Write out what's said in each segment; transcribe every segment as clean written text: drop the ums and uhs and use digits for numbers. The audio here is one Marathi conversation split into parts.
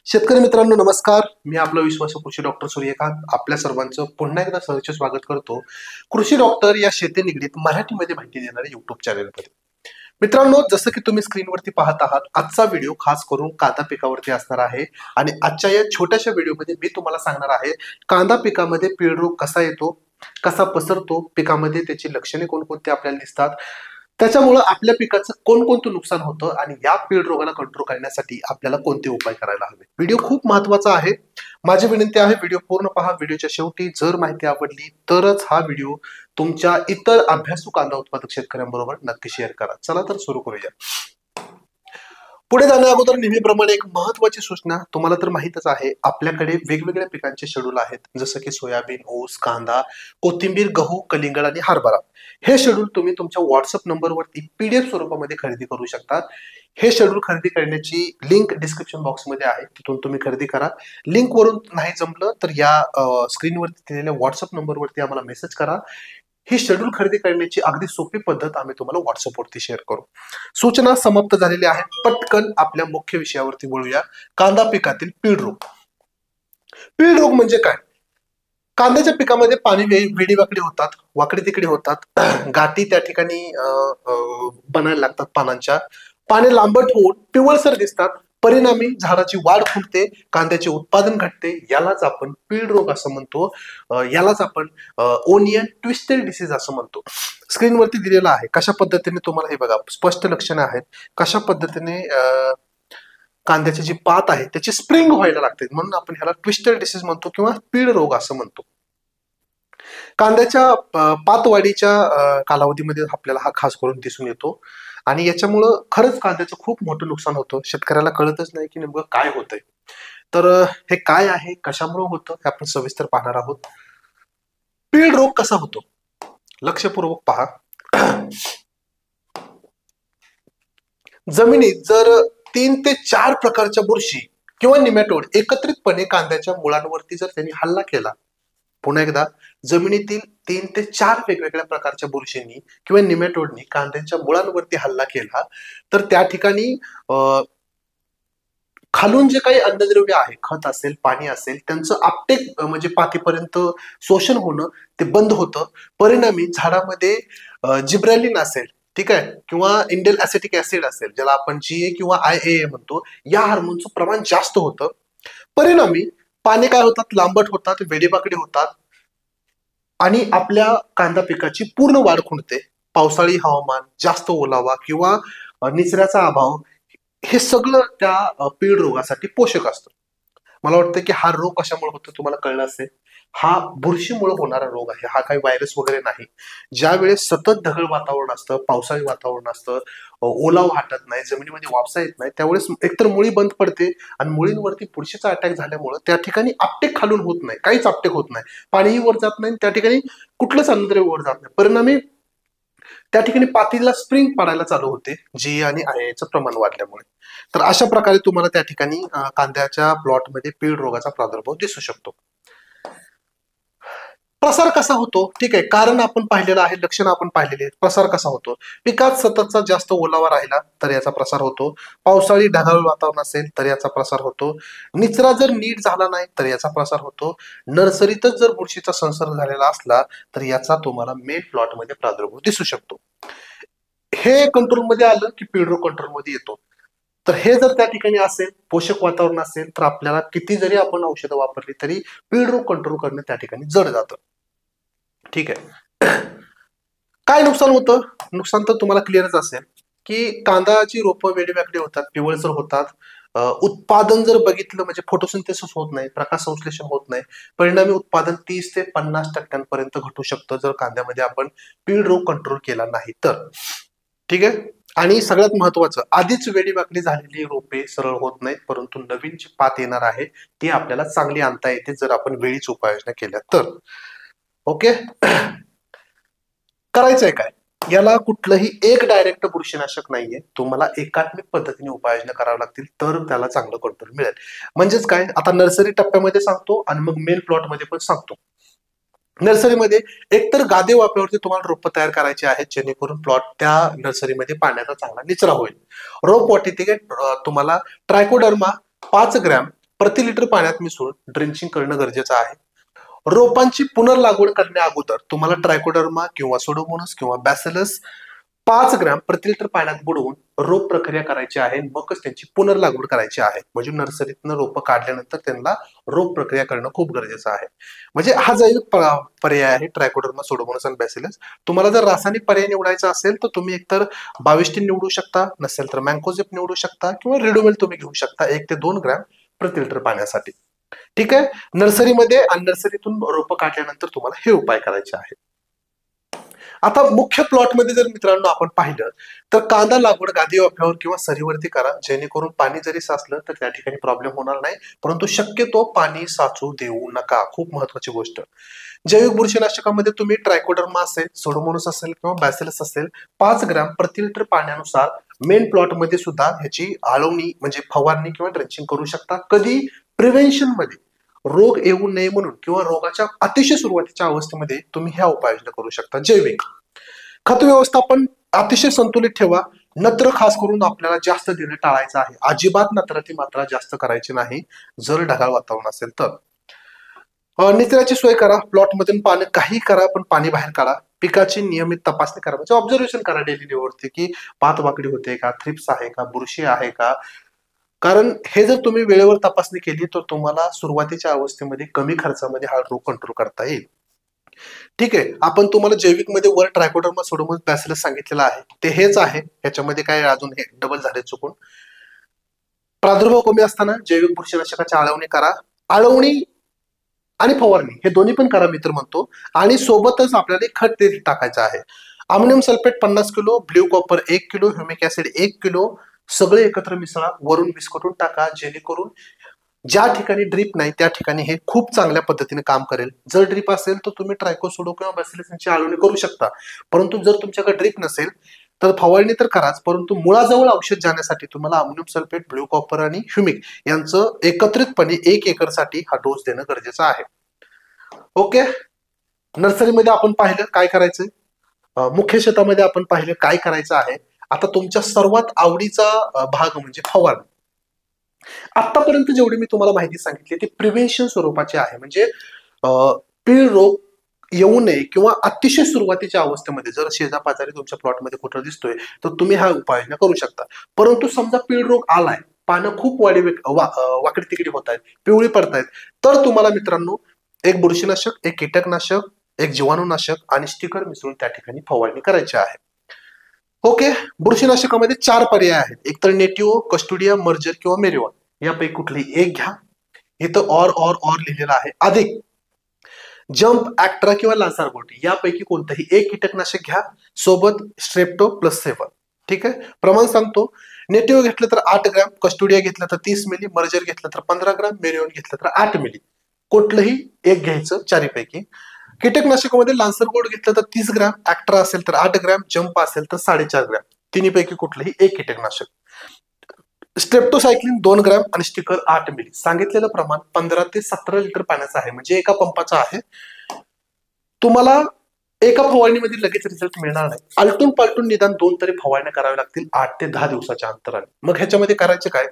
शेतकरी मित्रांनो नमस्कार. मी आपला विश्वासू कृषी डॉक्टर सूर्यकांत आपल्या सर्वांचं पुन्हा एकदा सहर्ष स्वागत करतो कृषी डॉक्टर या शेती निगडीत मराठीमध्ये माहिती देणाऱ्या युट्यूब चॅनलमध्ये. मित्रांनो, जसं की तुम्ही स्क्रीनवरती पाहत आहात, आजचा व्हिडिओ खास करून कांदा पिकावरती असणार आहे. आणि आजच्या या छोट्याशा व्हिडिओमध्ये मी तुम्हाला सांगणार आहे कांदा पिकामध्ये पीळ रोग कसा येतो, कसा पसरतो, पिकामध्ये त्याची लक्षणे कोणकोणती आपल्याला दिसतात, त्याच्यामुळे आपल्या पिकाचं कोणकोणतं नुकसान होतं आणि या पीळ रोगाला कंट्रोल करण्यासाठी आपल्याला कोणते उपाय करायला हवे. व्हिडिओ खूप महत्वाचा आहे. माझी विनंती आहे व्हिडिओ पूर्ण पहा. व्हिडिओच्या शेवटी जर माहिती आवडली तरच हा व्हिडिओ तुमच्या इतर अभ्यासू कांदा उत्पादक शेतकऱ्यांबरोबर नक्की शेअर करा. चला तर सुरू करूया. पुढे जाण्या अगोदर नेहमीप्रमाणे एक महत्वाची सूचना. तुम्हाला तर माहितच आहे आपल्याकडे वेगवेगळ्या पिकांचे शेड्यूल आहेत, जसं की सोयाबीन, ऊस, कांदा, कोथिंबीर, गहू, कलिंगड आणि हरभरा. हे शेड्यूल तुम्ही तुमच्या व्हॉट्सअप नंबरवरती पीडीएफ स्वरूपामध्ये खरेदी करू शकता. हे शेड्यूल खरेदी करण्याची लिंक डिस्क्रिप्शन बॉक्समध्ये आहे, तिथून तुम्ही खरेदी करा. लिंक वरून नाही जमलं तर या स्क्रीनवरती दिलेल्या व्हॉट्सअप नंबरवरती आम्हाला मेसेज करा. ही शेड्यूल खरेदी करण्याची अगदी सोपी पद्धत आम्ही तुम्हाला व्हॉट्सअपवरती शेअर करू. सूचना समाप्त झालेल्या आहेत. पटकन आपल्या मुख्य विषयावरती बोलूया. कांदा पिकातील पीळ रोग. पीळ रोग म्हणजे काय? कांद्याच्या पिकामध्ये पाणी वेडीवाकडी होतात, वाकडी तिकडे होतात, गाठी त्या ठिकाणी बनायला लागतात पानांच्या, पाने लांबट होऊन पिवळसर दिसतात, परिणामी झाडाची वाढ खुंटते, कांद्याचे उत्पादन घटते. यालाच आपण पीळ रोग असं म्हणतो. यालाच आपण ओनियन ट्विस्टेड डिसीज असं म्हणतो. स्क्रीनवरती दिलेला आहे कशा पद्धतीने, तुम्हाला हे बघा स्पष्ट लक्षणे आहेत कशा पद्धतीने कांद्याची जी पात आहे त्याची स्प्रिंग व्हायला लागते, म्हणून आपण ह्याला ट्विस्टेड डिसीज म्हणतो किंवा पीळ रोग असं म्हणतो. कांद्याच्या पातवाढीच्या कालावधीमध्ये आपल्याला हा खास करून दिसून येतो आणि याच्यामुळं खरंच कांद्याचं खूप मोठं नुकसान होतं. शेतकऱ्याला कळतच नाही की नेमकं काय होतंय. तर हे काय आहे, कशामुळे होतं, हे आपण सविस्तर पाहणार आहोत. पीळ रोग कसा होतो लक्षपूर्वक पहा. जमिनीत जर 3 ते 4 प्रकारच्या बुरशी किंवा निमॅटोड एकत्रितपणे कांद्याच्या मुळांवरती जर त्यांनी हल्ला केला, पुन्हा एकदा जमिनीतील 3 ते 4 वेगवेगळ्या प्रकारच्या बुरशींनी किंवा निमॅटोडनी कांद्याच्या मुळांवरती हल्ला केला, तर त्या ठिकाणी खालून जे काही अन्नद्रव्य आहे, खत असेल, पाणी असेल, त्यांचं आपटेक म्हणजे पातीपर्यंत शोषण होणं ते बंद होतं. परिणामी झाडामध्ये जिब्रॅलिन असेल, ठीक आहे, किंवा इंडेल ऍसिटिक ऍसिड असेल, ज्याला आपण GA किंवा IAA म्हणतो, या हार्मोनचं प्रमाण जास्त होतं. परिणामी पाने काय होतात, लांबट होतात, वेडेवाकडे होतात आणि आपल्या कांदा पिकाची पूर्ण वाढ खुंटते. पावसाळी हवामान, जास्त ओलावा किंवा निचऱ्याचा अभाव हे सगळं त्या पीळ रोगासाठी पोषक असतं. मला वाटतं की हा रोग कशामुळे होतो तुम्हाला कळलं असेल. हा बुरशीमुळे होणारा रोग आहे. हा काही व्हायरस वगैरे नाही. ज्या वेळेस सतत ढगाळ वातावरण असतं, पावसाळी वातावरण असतं, ओलावा हटत नाही, जमिनीमध्ये वापसा येत नाही, त्यावेळेस एकतर मुळी बंद पडते आणि मुळींवरती बुरशीचा अटॅक झाल्यामुळे त्या ठिकाणी आपटेक खालून होत नाही, काहीच आपटेक होत नाही, पाणीही वर जात नाही, त्या ठिकाणी कुठलंच अन्नद्रव्य वर जात नाही. परिणामी त्या ठिकाणी पातीला स्प्रिंग पडायला चालू होते, GA आणि IAA प्रमाण वाढल्यामुळे. तर अशा प्रकारे तुम्हाला त्या ठिकाणी कांद्याच्या प्लॉटमध्ये पीळ रोगाचा प्रादुर्भाव दिसू शकतो. प्रसार कसा होतो? ठीक आहे, कारण आपण पाहिलेलं आहे, लक्षण आपण पाहिलेले आहेत. प्रसार कसा होतो? पिकात सततचा जास्त ओलावा राहिला तर याचा प्रसार होतो. पावसाळी ढगाळ वातावरण असेल तर याचा प्रसार होतो. निचरा जर नीट झाला नाही तर याचा प्रसार होतो. नर्सरीतच जर बुरशीचा संसर्ग झालेला असला तर याचा तुम्हाला मेन प्लॉटमध्ये प्रादुर्भाव दिसू शकतो. हे कंट्रोलमध्ये आलं की पीळ रोग कंट्रोलमध्ये येतो. तर हे जर त्या ठिकाणी असेल, पोषक वातावरण असेल, तर आपल्याला किती जरी आपण औषधं वापरली तरी पीळ रोग कंट्रोल करणं त्या ठिकाणी जड जातं. ठीक आहे. काय नुकसान होतं? नुकसान तर तुम्हाला क्लिअरच असेल की कांद्याची रोपं वेडीवाकडी होतात, पिवळसर होतात. उत्पादन जर बघितलं म्हणजे फोटोसिंथेसिस होत नाही, प्रकाश संश्लेषण होत नाही. परिणामी उत्पादन 30 ते 50% घटू शकतं जर कांद्यामध्ये आपण पीळ रोग कंट्रोल केला नाही तर. ठीक आहे. आणि सगळ्यात महत्वाचं, आधीच वेडीवाकडी झालेली रोपे सरळ होत नाहीत, परंतु नवीन जी पात येणार आहे ती आपल्याला चांगली आणता येते जर आपण वेळीच उपाययोजना केल्या तर. ओके. करायचंय काय? याला कुठलंही एक डायरेक्ट बुरशीनाशक नाहीये. तुम्हाला एकात्मिक पद्धतीने उपाययोजना कराव्या लागतील तर त्याला चांगलं कंट्रोल मिळेल. म्हणजेच काय, आता नर्सरी टप्प्यामध्ये सांगतो आणि मग मेन प्लॉट मध्ये पण सांगतो. नर्सरीमध्ये एकतर गादे वाफ्यावरती तुम्हाला रोपं तयार करायची आहेत, जेणेकरून प्लॉट त्या नर्सरीमध्ये पाण्याचा चांगला निचरा होईल. रोप वाटी तुम्हाला ट्रायकोडर्मा 5 ग्रॅम प्रति लिटर पाण्यात मिसळून ड्रेंचिंग करणं गरजेचं आहे. रोपांची पुनर्लागवड करण्या अगोदर तुम्हाला ट्रायकोडर्मा किंवा सोडोमोनस किंवा बॅसिलस 5 ग्रॅम प्रति लिटर पाण्यात बुडवून रोप प्रक्रिया करायची आहे. मगच त्यांची पुनर्लागवड करायची आहे. म्हणजे नर्सरीतनं रोपं काढल्यानंतर त्यांना रोप प्रक्रिया करणं खूप गरजेचं आहे. म्हणजे हा जैविक पर्याय आहे ट्रायकोडर्मा, सोडोमोनस आणि बॅसिलस. तुम्हाला जर रासायनिक पर्याय निवडायचा असेल तर तुम्ही एकतर बाविस्टिन निवडू शकता, नसेल तर मँकोझेप निवडू शकता किंवा रेडोमेल तुम्ही घेऊ शकता 1 ते 2 ग्रॅम प्रति लिटर पाण्यासाठी. ठीक आहे. नर्सरीमध्ये आणि नर्सरीतून रोपं काढल्यानंतर तुम्हाला हे उपाय करायचे आहेत. आता मुख्य प्लॉटमध्ये जर मित्रांनो आपण पाहिलं तर कांदा लागवड गादी वाफ्यावर किंवा सरीवरती करा, जेणेकरून पाणी जरी साचलं तर त्या ठिकाणी प्रॉब्लेम होणार नाही. परंतु शक्यतो पाणी साचू देऊ नका, खूप महत्वाची गोष्ट. जैविक बुरशीनाशकामध्ये तुम्ही ट्रायकोडर्मा असेल, सोडोमोनस असेल किंवा बॅसिलस असेल 5 ग्रॅम प्रति लिटर पाण्यानुसार मेन प्लॉटमध्ये सुद्धा ह्याची आळवणी म्हणजे फवारणी किंवा ड्रेंचिंग करू शकता. कधी प्रिव्हेन्शन मध्ये रोग येऊ नये म्हणून किंवा रोगाच्या अतिशय सुरुवातीच्या अवस्थेमध्ये तुम्ही ह्या उपाययोजना करू शकता. जैविक खत व्यवस्थापन अतिशय संतुलित ठेवा. नत्र खास करून आपल्याला जास्त देणं टाळायचं आहे. अजिबात नत्राची मात्रा जास्त करायची नाही जर ढगाळ वातावरण असेल तर. निचऱ्याची सोय करा. प्लॉट मधून पाणी काही करा पण पाणी बाहेर काढा. पिकाची नियमित तपासणी करा, म्हणजे ऑब्झर्वेशन करा डेली लेवलवरती की पात वाकडी होते का, थ्रिप्स आहे का, बुरशी आहे का. कारण हे जर तुम्ही वेळेवर तपासणी केली तर तुम्हाला सुरुवातीच्या अवस्थेमध्ये कमी खर्चामध्ये हा रोग कंट्रोल करता येईल. ठीक आहे. आपण तुम्हाला जैविक मध्ये वर ट्रायकोडर्मा, सोडोमोनस, बॅसिलस सांगितलेलं आहे ते हेच आहे. याच्यामध्ये काय अजून हे डबल झाले चुकून. प्रादुर्भाव कमी असताना जैविक बुरशीनाशकाची आळवणी करा. आळवणी आणि फवारणी हे दोन्ही पण करा मित्र म्हणतो. आणि सोबतच आपल्याला खत देखील टाकायचं आहे. Ammonium sulphate 50 kilo, blue copper 1 kilo, humic acid 1 kilo सगळे एकत्र मिसळा. वरून विस्कटून टाका, जेणेकरून ज्या ठिकाणी ड्रीप नाही त्या ठिकाणी हे खूप चांगल्या पद्धतीने काम करेल. जर ड्रीप असेल तर तुम्ही ट्रायकोसोडो किंवा बॅसिलसची आळवणी करू शकता. परंतु जर तुमच्याकडे ड्रीप नसेल तर फवारणी तर कराच, परंतु मुळाजवळ औषध जाण्यासाठी तुम्हाला अमोनियम सल्फेट, ब्ल्यू कॉपर आणि ह्युमिक यांचं एकत्रितपणे 1 एकर साठी हा डोस देणं गरजेचं आहे. ओके. नर्सरीमध्ये आपण पाहिलं काय करायचंय, मुख्य शेतामध्ये आपण पाहिलं काय करायचं आहे. आता तुमच्या सर्वात आवडीचा भाग म्हणजे फवारणी. आतापर्यंत जेवढी मी तुम्हाला माहिती सांगितली ती प्रिव्हेन्शन स्वरूपाची आहे. म्हणजे पीळ रोग येऊ नये किंवा अतिशय सुरुवातीच्या अवस्थेमध्ये जर शेजापाजारी तुमच्या प्लॉटमध्ये कुठं दिसतोय तर तुम्ही हा उपाययोजना करू शकता. परंतु समजा पीळ रोग आलाय, पानं खूप वाकडी तिकडी होत आहेत, पिवळी पडतायत, तर तुम्हाला मित्रांनो एक बुरशीनाशक, एक कीटकनाशक, एक जीवाणूनाशक आणि स्टिकर मिसळून त्या ठिकाणी फवारणी करायची आहे. ओके. बुरशीनाशकामध्ये 4 पर्याय आहेत. एक तर नेटिव्ह, कस्टोडिया, मर्जर किंवा मेरिओन. यापैकी कुठलीही एक घ्या. इथं ऑर लिहिलेलं आहे. अधिक जम्प, ऍक्ट्रा किंवा लान्सारगोट यापैकी कोणतंही एक कीटकनाशक घ्या, सोबत स्ट्रेप्टो +7. ठीक आहे. प्रमाण सांगतो. नेटिव्ह घेतलं तर 8 ग्रॅम, कस्टोडिया घेतलं तर 30 मिली, मर्जर घेतलं तर 15 ग्रॅम, मेरिओन घेतलं तर 8 मिली. कुठलंही एक घ्यायचं चारीपैकी. कीटकनाशकामध्ये लान्सरगोट घेतलं तर 30 ग्रॅम, ऍक्ट्रा असेल तर 8 ग्रॅम, जम्प असेल तर 4.5 ग्रॅम. तिन्हीपैकी कुठलंही एक कीटकनाशक. स्ट्रेप्टोसायक्लिन 2 ग्रॅम आणि स्टिकर 8 मिली. सांगितलेलं प्रमाण 15 ते 17 लिटर पाण्याचं आहे, म्हणजे एका पंपाचं आहे. तुम्हाला एका फवारणीमध्ये लगेच रिझल्ट मिळणार नाही. आलटून पालटून निदान 2 तरी फवारण्या कराव्या लागतील 8 ते 10 दिवसाच्या अंतराने. मग ह्याच्यामध्ये करायचं काय,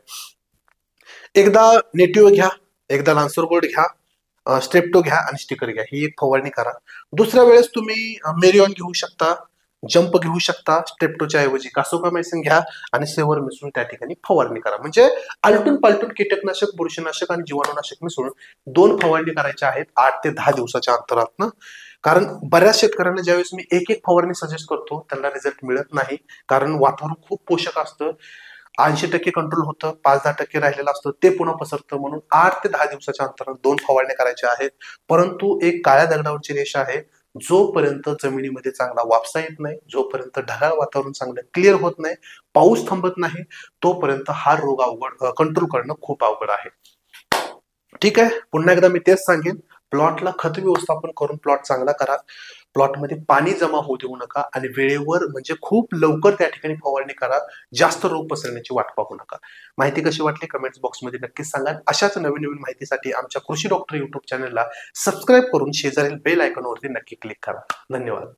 एकदा नेटिव्ह घ्या, एकदा लान्सरगोट घ्या, स्ट्रेप्टो घ्या आणि स्टिकर घ्या. ही एक फवारणी करा. दुसऱ्या वेळेस तुम्ही मेरिओन घेऊ शकता, जम्प घेऊ शकता, स्ट्रेप्टोच्या ऐवजी कासोकामायसिन घ्या आणि सेवर मिसळून त्या ठिकाणी फवारणी करा. म्हणजे आलटून पालटून कीटकनाशक, बुरशीनाशक आणि जीवाणूनाशक मिसळून 2 फवारणी करायच्या आहेत 8 ते 10 दिवसाच्या अंतरात. कारण बऱ्याच शेतकऱ्यांना ज्यावेळेस मी एक फवारणी सजेस्ट करतो त्यांना रिझल्ट मिळत नाही. कारण वातावरण खूप पोषक असतं, 80% कंट्रोल होतं, 5-10% राहिलेलं असतं, ते पुन्हा पसरतं. म्हणून 8 ते 10 दिवसाच्या अंतरात 2 फवारण्या करायच्या आहेत. परंतु एक काळ्या दगडावरची रेषा आहे. जोपर्यंत जमिनीमध्ये चांगला वापसा येत नाही, जोपर्यंत ढगाळ वातावरण चांगलं क्लिअर होत नाही, पाऊस थांबत नाही, तोपर्यंत हा रोग कंट्रोल करणं खूप अवघड आहे. ठीक आहे. पुन्हा एकदा मी तेच सांगेन, प्लॉटला खत व्यवस्थापन करून प्लॉट चांगला करा. प्लॉटमध्ये पाणी जमा होऊ देऊ नका आणि वेळेवर म्हणजे खूप लवकर त्या ठिकाणी फवारणी करा. जास्त रोग पसरण्याची वाट पाहू नका. माहिती कशी वाटली कमेंट्स बॉक्समध्ये नक्कीच सांगा. अशाच नवीन नवीन माहितीसाठी आमच्या कृषी डॉक्टर YouTube चॅनलला सबस्क्राईब करून शेजारील बेल आयकॉनवरती नक्की क्लिक करा. धन्यवाद.